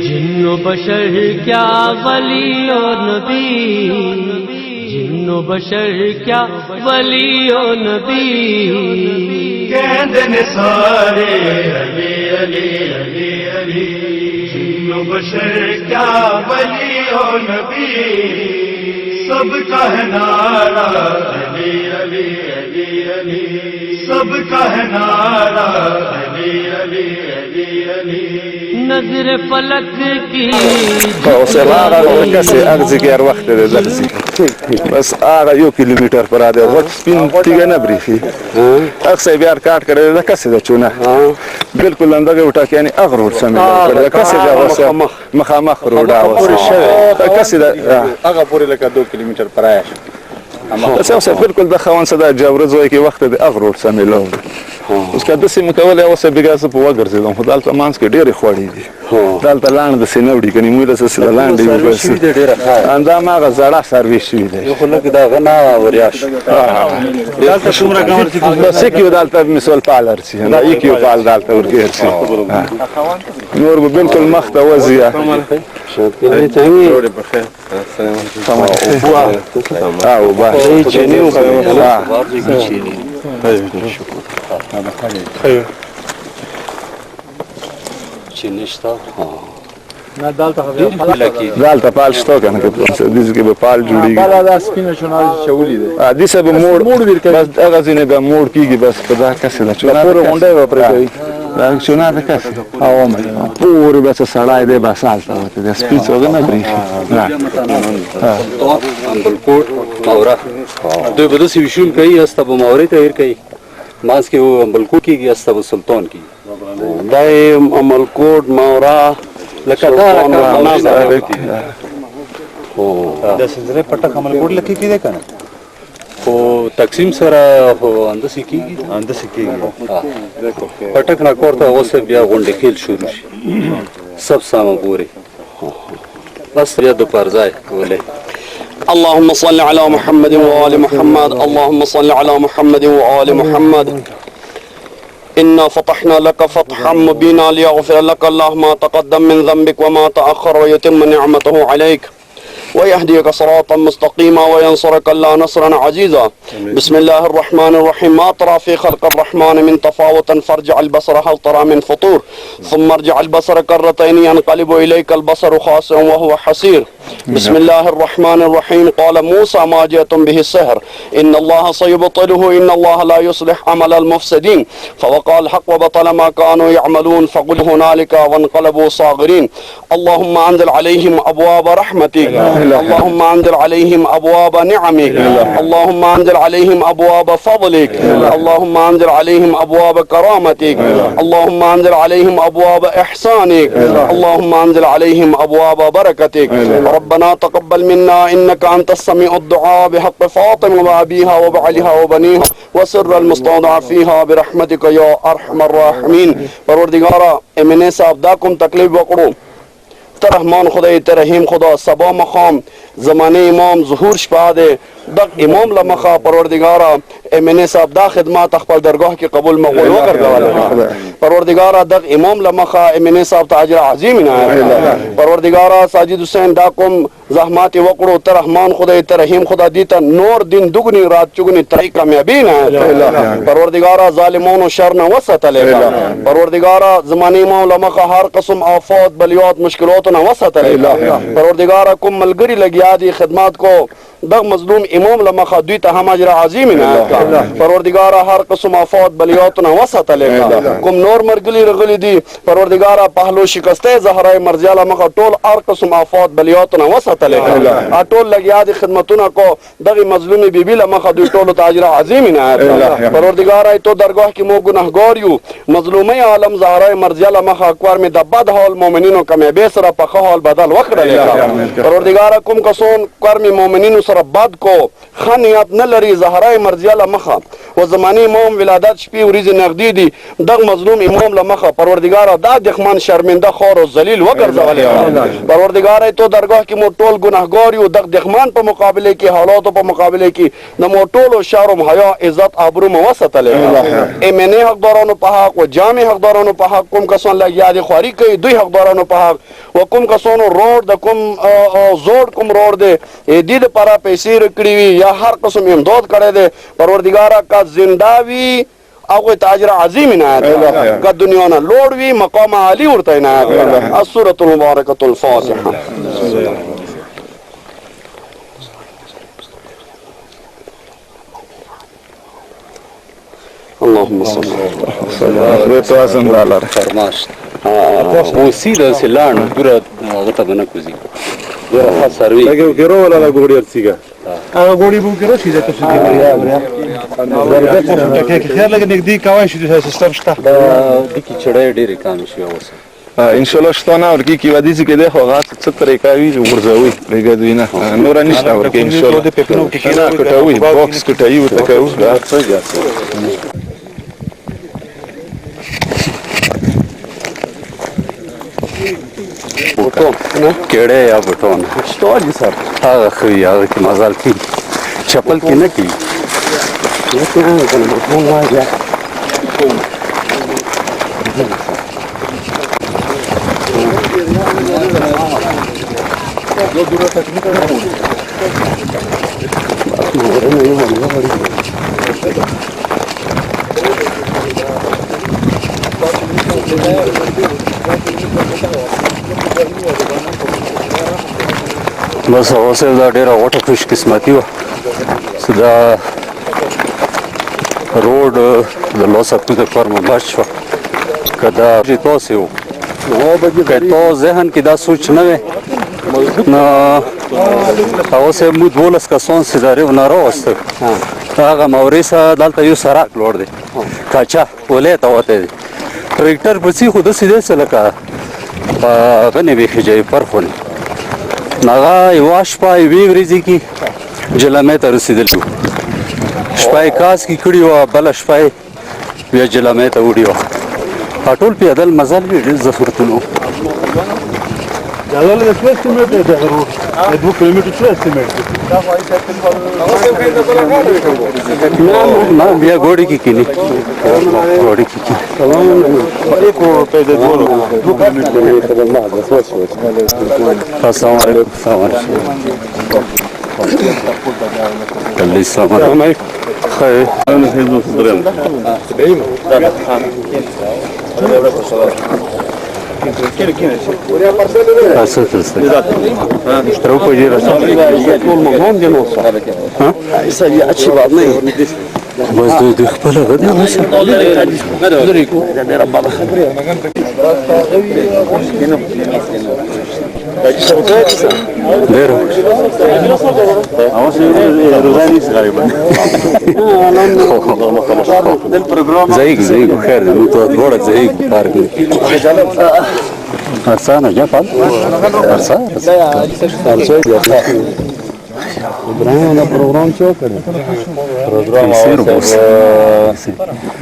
जिन्नो बशर क्या वली और नबी, जिन्नो बशर क्या वली और नबी, कहते ने सारे अली अली अली अली। जिन्नो बशर क्या वली और नबी, सबका है नारा अली अली अली अली, सबका है नारा अली अली अली अली। नजर फलक की وصراحة كسي أغزي كير وقت دغزي بس آغا يو كيلومتر پر آده وقت سپین تیگه نبری فی اقصی بیار کاٹ کرده ده کسی ده چونه بلکل اندگه وٹا که یعنی اغ روڈ سمیده کرده کسی ده واسه مخامخ روڈا واسه کسی ده اغا پوری لکه 2 کیلومتر پر آیا شد بس واسه بلکل ده خوان صدا جاورز وی که وقت ده اغ روڈ سمیده اوس که دسی مکوله واسه بگاسه په وګرځیدم خو دالته مانس کې ډېرې خوړې دي دالته لاندې د سینوړي کني موږ د سره لاندې وګرځي اندا ما غزړه سرویس شوی دی یو خلک دا غنا وریاش دالته څومره کمر چې بس کې دالته مثال پالر سي دا یو پال دالته ورګرځي نور به بالکل مخته وزیا شکرې ته ډېر بخیر السلام علیکم او با چینی او خیر چینی شتا نه دالته پال شته کنه که دې کې به پال جوړیږي پال دا سپینه چونه چولی دی دې سبب موړ بس هغه ځینې به موړ کیږي بس په دا کسه نه چونه پوره غونډه و پرې کوي دا چونه ده کسه او مې پوره بس سړای دی بس حالته وته د سپیڅ وګ نه بریښي امبلکوټ ماورا دوی به داسې وشول کوي استه به ماورې ته هیر کوي ماس کې امبلکوټ کېږي استه به سلطان کېږي دا یې امبلکوټ ماورا لکه دا د سنځرې پټه کمل ګور لکه کېده کنه خو تقسیم سره خو انداسې کېږي انداسې کېږي پټک نه کورته اوس بیا غونډې کېل شروع شي سب سامه پورې بس بیا د پرځای کولای اللهم صل على محمد وآل محمد اللهم صل على محمد وآل محمد إنا فتحنا لك فتحا مبينا ليغفر لك الله ما تقدم من ذنبك وما تأخر ويتم نعمته عليك ويهديك صراطا مستقيما وينصرك الله نصرا عزيزا بسم الله الرحمن الرحيم ما ترى في خلق الرحمن من تفاوت فارجع البصر هل ترى من فطور ثم ارجع البصر كرتين ينقلب إليك البصر خاسئا وهو حسير بسم الله الرحمن الرحيم قال موسى ما جئتم به السحر إن الله سيبطله إن الله لا يصلح عمل المفسدين فوقع الحق وبطل ما كانوا يعملون فقل هنالك وانقلبوا صاغرين اللهم أنزل عليهم أبواب رحمتك اللهم أنزل عليهم أبواب نعمك اللهم أنزل عليهم أبواب فضلك اللهم أنزل عليهم أبواب كرامتك اللهم أنزل عليهم أبواب إحسانك اللهم أنزل عليهم أبواب بركتك ربنا تقبل منا إنك أنت السميع الدعاء بحق فاطمة وأبيها وبعلها وبنيها وسر المستودع فيها برحمتك يا أرحم الراحمين پروردگارا امنے صاحب دا کم تکلیف وکړو ته رحمان خدای ته رحیم خدا سبا مخام زمانه امام ظهور شپه ده دغ امام لمخه پروردگارا امنه صاحب دا خدمات خپل درگاه کې قبول مقبول وګرځول پروردگارا دغ امام لمخه امنه صاحب ته اجر عظیم نه پروردگارا ساجد حسین دا کوم زحمات وکړو ته رحمان خدای ته رحیم خدا دیتا نور دین دګنی رات چګنی تای کامیابی نه پروردگارا ظالمانو شر نه وسط لگا پروردگارا زمانه امام لمخه هر قسم آفات بلیات مشکلات نه وسط لگا پروردگارا کوم ملګری لګیا دي خدمات کو دغ مظلوم امام لمخه دوی ته هم اجر عظیم نه پروردگارا هر قسم آفات بلیات نه وسط لگا کوم نور مرګلی رغلی دي پروردگارا پهلو شکسته زهرا مرزیه لمخه ټول هر قسم آفات بلیات نه وسط لگا ټول لګیا دي خدمتونه کو دغه مظلوم بیبي لمخه دوی ټول ته اجر عظیم نه پروردگارا تو درگاه کې مو ګناهګار یو مظلومه عالم زهرا مرزیه لمخه اکوار می د بد حال مؤمنینو کمه سره په حال بدل وکړل پروردگارا کوم کسون کار می مؤمنینو سره بد کو خنیت نه لري زهرا مرزیه لمخه و زماني امام ولادت شپې ورځې نغدي دي دغه مظلوم امام لمخه پروردگار دا دښمن شرمنده خور او ذلیل وګرځولې پروردگار تو درگاه کې مو ټول ګناهګار یو دغه دښمن په مقابله کې حالاتو په مقابله کې د مو ټول شرم حیا عزت آبرو مو وساتلې ایمنه حقدارانو په حق او جامع حقدارانو په حق کوم کسان لګیا دي خواري کوي دوی حقدارانو په حق و کوم کسانو روډ د کوم زوړ کوم روډ دی دې د پاره پیسې رکړې وي یا هر قسم امداد کړی دی پروردگار کا زنده وي او تاجر عظیم عنایت کا دنیا نه لوړ وي مقام عالی ورته عنایت السوره المبارکه الفاتحه اللهم صل خدای ته اعظم دالر فرماش او سیده سلان ګره غته بنه کوزي ګره خاص سروي لګو ګرو ولا لا ګوډي ارسیګا هغه ګوډي بو ګرو شي ته څه دی خیر لګ نګدي کوي شي د سیستم شته د کی چړې ډېرې کام شي اوس ان شاء الله شتونه ورکی کی ودی چې ده خو غاټ څه طریقه وی ورځوي لګا دوینه نور نشته ورکی ان شاء الله کینا کټوي باکس کټایي وتکاو دا څه केड़े या बटोन स्टोर जी सर हाँ खरी यार की मजाल की चप्पल की न की ये क्या है कल बटोन आ गया जो दूर तक बस اوسه دا ډیره غوټه خوش قسمتي و دا روډ د لوساتو ته پر مباش شو کدا چې تاسو که تو ذهن کې دا سوچ نه وي نو اوسه مو دولس کسان سیداره ونارو واست هغه موريسه دلته یو سراک لوړ دی کاچا ولې ته وته دی ټریکټر پسې خود سیده سلکا غنی به خجای پر خو نغا یواش پای وی ورځي کی جلمه ته رسیدل شپای کاس کی کړي و بل شپای بیا جلمه ته وډیو ټول په عدل مزل وی زفرتلو جلال د اسټیمیټ دی دا روډ 2 کیلومتر څه اسټیمیټ نه بیا ګوډی کی کینی ګوډی کی ایکو په دې 2 کیلومتر السلام علیکم السلام علیکم السلام علیکم خیر انا هیزو درم اساس اشتروا په جیره ټول مهم دي نو ها ایسا یا اچھی بات نہیں بس د خپل غدي وشه لري کو دا رب الله خبره ډېر اوس روزاني غالبا del programa زيك خير نو تو ورك زيك بارك ارسانه جفل ارسانه ابراهيم دا پروګرام چو کړی پروګرام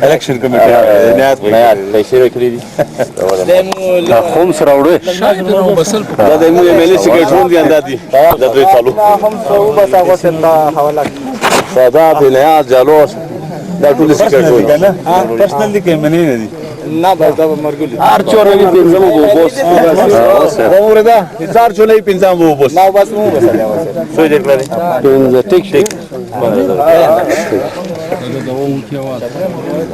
الیکشن کمیټه نه پیسې ورکړي دي دا قوم سره وړي دا د مو ایمل سیکریټرون دي اندادي دا دوی چالو هم څو بس هغه څنګه حواله صدا بنیاد جالوس دا ټول سیکریټرون پرسنل دي کې منی نه دي نه بس دا مرګولي هر چورې پنځم وو بوس اوره دا هزار چولې پنځم وو بوس نو بس مو بس سوي دې کړی پنځه ټیک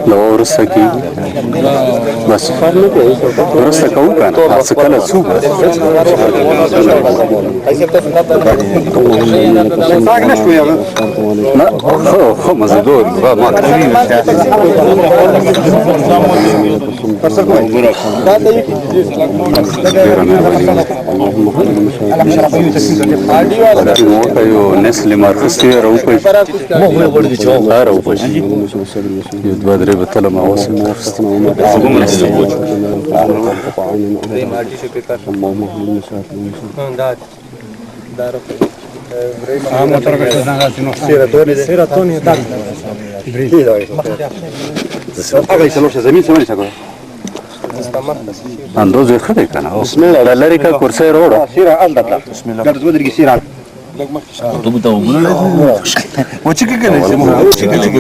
نو ورسته کی بس ورسته کوو کنه تاسو کله څو نه خو مزدور ما یو نسل مارکستی راوپي راوپي یو دوه درې بتله ما وسه هغه څلور شه زمين سمونه څنګه اندازه خره کنه بسم الله لری کا کرسی روړه سیره الله بسم الله ګټ ودرګي سیره تو بتا وګورل و چې کله چې مو چې کله کې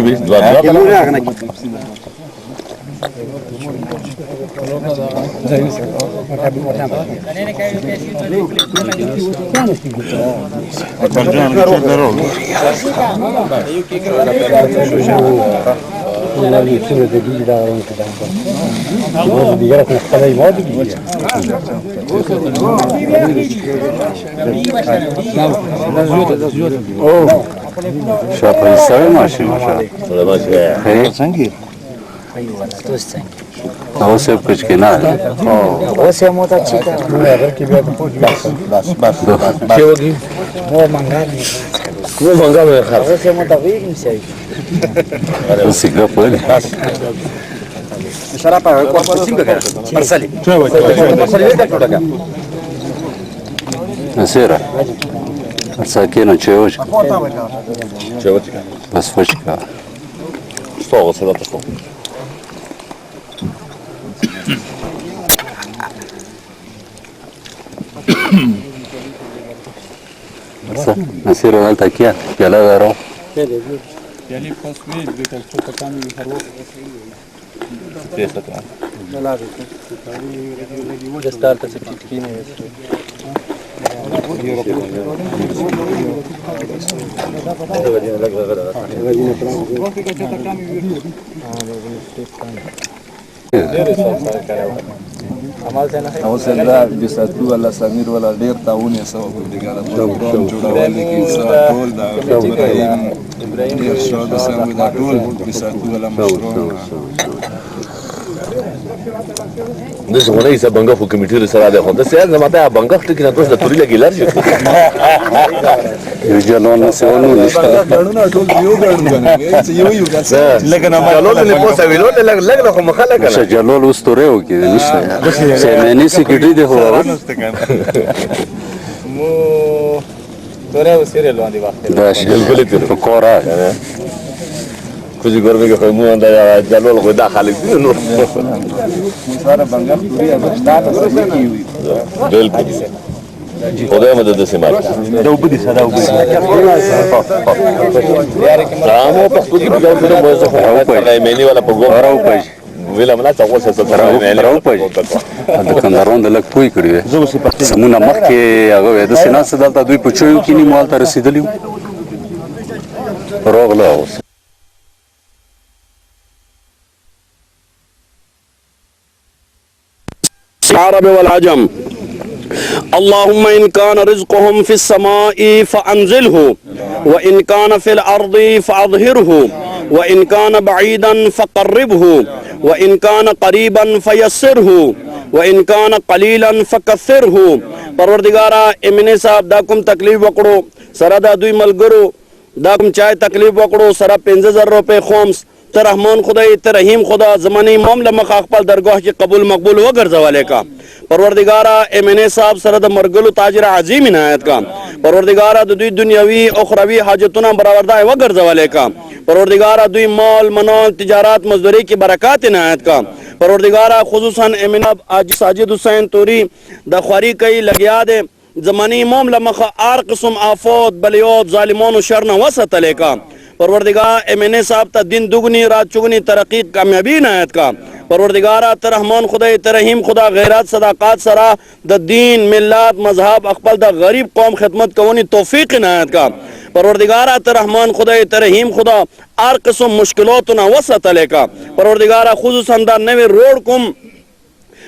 شاپه سره ماشي څنګه او سب कुछ के ना वो से मोटा चिका बस वो मंगा नहीं वो मंगा में खा वो से मोटा भी नहीं सही Sigra puede será para 45 cara parceli parceli de acá Nasira sakina чевочка بس фочка что сюда пошло Nasira alta kia piala daro يعني تصميم بتلتو كامل يخروف او سره د ساتو ولا سمیر ولا ډیر تاونه سبب دیګاله پروګرام جوړول کی ټول دا ابراهيم ډیر شو د سمو دا ټول د ساتو ولا مشروع د څنګه یې بنګه خو کمیټې سره ده خو د سیاست زماته بنګه ټکی نه توس د توري لګیلار شي یو جلون سونو نشته غړونه ټول یو غړونه یو ګرځي لکه نه جلول نه پوسه ویلو لګ خو مخاله کنه جلول استوره و کې نشته سیمنی سیکریټری دی هو مو توره وسیره لوندې وخت دا بالکل په کورا کوزي ګوربه کې مو انده جلول خو دا خالق دي نو سره بنګه پوری ازشتات سره کیوي بالکل خدای مدد سمات دا وبدي سره وبدي رامو په خپل کې دا څه مو څه خو مېنی ولا په ګور راو پېژ ویل امنا تاسو څه راو پېژ د کندارون د لک پوي کړی سمونه مخ کې هغه د سینا سدالته دوی په چويو کې نیمال ته رسیدلی روغلا اوس العرب والعجم اللهم إن كان رزقهم في السماء فأنزله وإن كان في الأرض فأظهره وإن كان بعيدا فقربه وإن كان قريبا فيسره وإن كان قليلا فكثره پروردگارا امنه صاحب دا کوم تکلیف وکړو سره دا دوی ملګرو دا کوم چای تکلیف وکړو سره 15000 روپے خومس ته رحمان خدای ته رحیم خدا زمانی معاملہ مخ خپل درگاه کې قبول مقبول وګرځولې کا پروردگارا امنه صاحب سره د مرګلو تاجر عظیم عنایت کا پروردگارا د دوی دنیوي او اخروی حاجتونه برابردای وګرځولې کا پروردگارا دوی مال منال تجارت مزدوری کی برکات عنایت کا پروردگارا خصوصا امنه ساجد حسین توری د خواري کوي لګیا دے زمانی معاملہ مخ ار قسم آفات بلیوت ظالمون و شر نه وسطلې کا پروردگار امنه صاحب ته دین دگنی رات چگنی ترقی کامیابی عنایت کا پروردگارا ته رحمان خدای ته رحیم خدا غیرت صداقات سره د دین ملت مذهب خپل د غریب قوم خدمت کوونی توفیق عنایت کا پروردگارا ته رحمان خدای ته رحیم خدا هر قسم مشکلاتونه وسطلې کا پروردگارا خصوصا دا نوې روډ کوم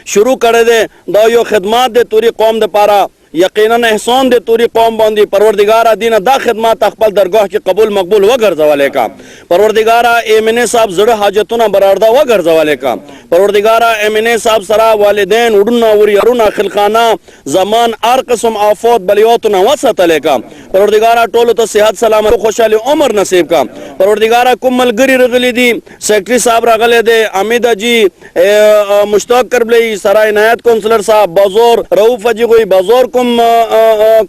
شروع کړی دی دا یو خدمات د توري قوم د پاره یقینا احسان دے توری قوم باندې پروردگارا دین دا خدمات خپل درگاه کې قبول مقبول وګرځولې کا پروردگارا ایمنه صاحب زړه حاجتونه براردا وګرځولې کا پروردگارا ایمنه صاحب سره والدین وډونه وريرونه خلخانه زمان هر قسم آفات بلیاتونه وسطلې کا پروردگارا ټولو ته صحت سلامت خوشاله عمر نصیب کا پروردگارا کوم ملګری رغلی دي سیکرټری صاحب راغله دي حمید جی مشتاق کربلی سرای عنایت کونسلر صاحب بازور رؤوف جی کوئی بازور کوم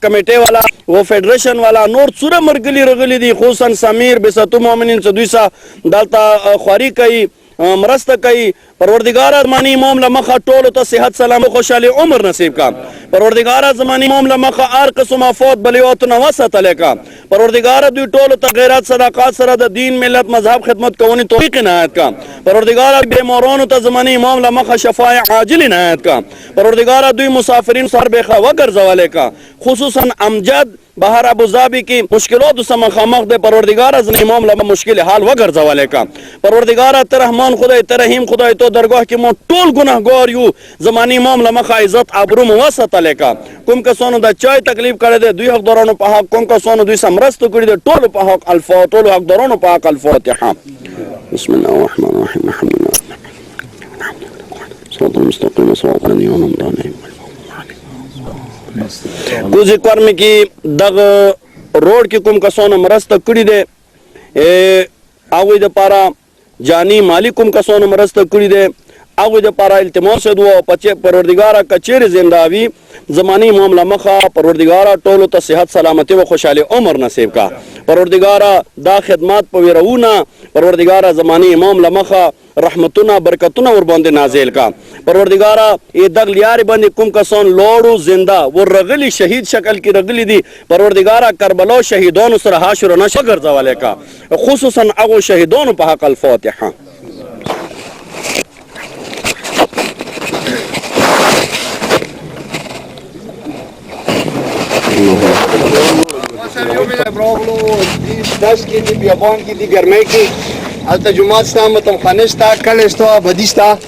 کمیټې والا و فیډریشن والا نور څوره مرګلي رغلي دي خصوصا سمیر بساتو مؤمنین چې دوی سره دلته خواري کوي مرسته کوي پروردگار زمانی امام لمخه ټولو ته صحت سلام خوشحالي عمر نصیب کا پروردگار زمانی امام لمخه هر قسم افات بلیوتونه وساتلی کا پروردگار دوی ټولو ته غیرت صداقت سره د دین ملت مذهب خدمت کوونی توفیق عنایت کا پروردگار بیمارانو ته زمانی امام لمخه شفای عاجل عنایت کا پروردگار دوی مسافرین سر بخوا وګرځولی کا خصوصا امجد بهر ابوظبي کې مشکلاتو سره مخامخ دی پروردگار از امام لمه مشکل حال وګرځولی کا پروردگار ته رحمان خدای ته رحیم خدای تو درگاه کې مو ټول ګناهګار یو زمانی امام لمخه عزت ابرو مو وساتلی کا کوم کسانو د چای تکلیف کړی دی دوی حقدارانو په حق کوم کسانو دوی سره مرسته کړي دی ټولو په حق ټولو حقدارانو په حق الفاتحه بسم الله الرحمن الرحیم الحمد لله صراط المستقیم صراط الذین انعمت علیهم کوزی کرم کی دغ روڈ کی کوم کسانو مرسته کړي دی هغوی دپاره جانی مالی کوم کسانو مرسته کړي دی هغوی دپاره التماس دو پروردگاره که چیرې زنده وي زمانی امام لمخه پروردگاره ټولو ته صحت سلامتی و خوشحالي عمر نصیب کا پروردگاره دا خدمات په ویرونه پروردگاره زمانی امام لمخه رحمتونه برکتونه ور باندې نازل کا پروردگاره ای دغ لیارې باندې کوم کسان لوړو زنده ور رغلي شهید شکل کې رغلي دي پروردگاره کربلا شهیدانو سره حاشر و نشر ګرځولی کا خصوصا هغو شهیدانو په حق الفاتحه دس کی دی بیابان کی دی گرمه کی البته جماعت ستا متمخانه ستا کل ستا آبادی ستا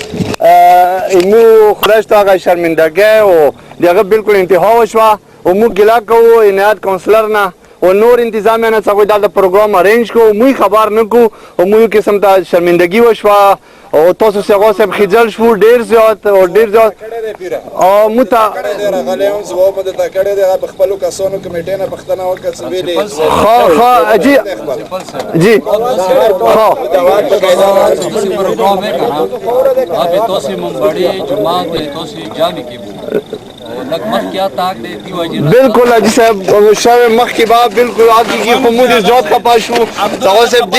امو خدای ستا هغه شرمندګۍ او د هغه بالکل انتها وشوه او موږ ګیله کوو عنایت کونسلر نه او نور انتظامیه نه څه هغوی دا د پروګرام ارینج کوو موږ خبر نه کوو او موږ یو قسم ته شرمندګي وشوه او تاسو سیغه صاحب خجل شو ډیر زیات او ډیر زیات او متا راغلی هم زما په دته کړی دی په خپلو کسانو کمیټې نه پوښتنه وکړه څه ویلې ها جی جی پروګرام ہے کہاں آپ توسی منبڑی جمعہ کے توسی جانی کی لگ مخ کیا تاک دے دی وجہ بالکل حاجی صاحب شاہ مخ کی باب بالکل آگی کی خمود زیاد کا پاشو ساغو صاحب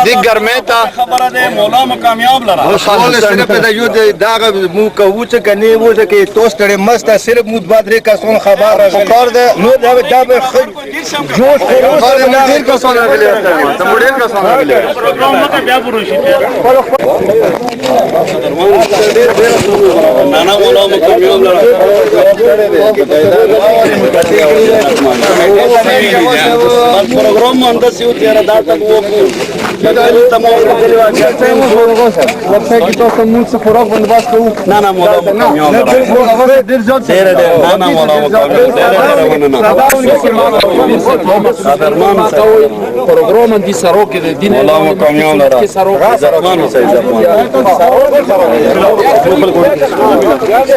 دی گرمه تا خبره ده مولا کامیاب لرا سوال صرف دا یو دا مو کوو چې کني وو چې کې توس تړې مسته صرف مو بعد ری کسون خبر راغلی کار ده نو دا به جوش کوو نه ډیر کسون راغلی ته مو ډیر کسون راغلی پروګرام مته بیا پوره شي نانا مولا کامیاب لرا پروګرام انده سیو تیرا دا تک وو نه نه مولا پروگرام دی سرو کے دین مولا کامیاب لرا زرمان سے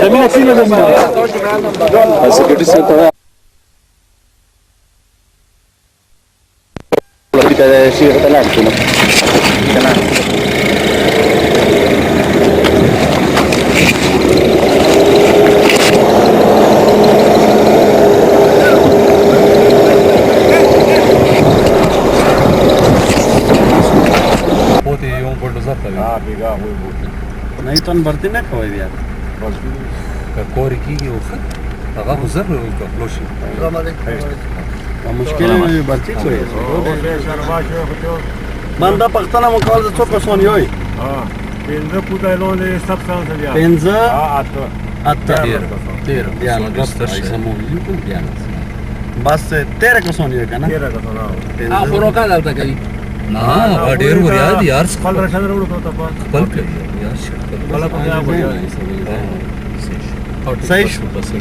زمین سینه زمین سکیورٹی سے تو kita sih telan cuma telan पोते यूं बोल सकता है हां बिगा हुई नहीं तो भर्ती ना कोई भी यार कोरी की वो هغه خو زر ورکړه فلوشي مشکل نه برتی کوي بنده پښتنه مکال د څو کسان یوي ها پنځه پوتایلون سب سان سره پنځه اته تیر بیا بس 13 کسان یو کنه 13 کسان ها فروکا دلته کوي نه ډیر وریا دي یار خپل راشن وروړو ته په خپل کړی یار خپل په صحیح شو بس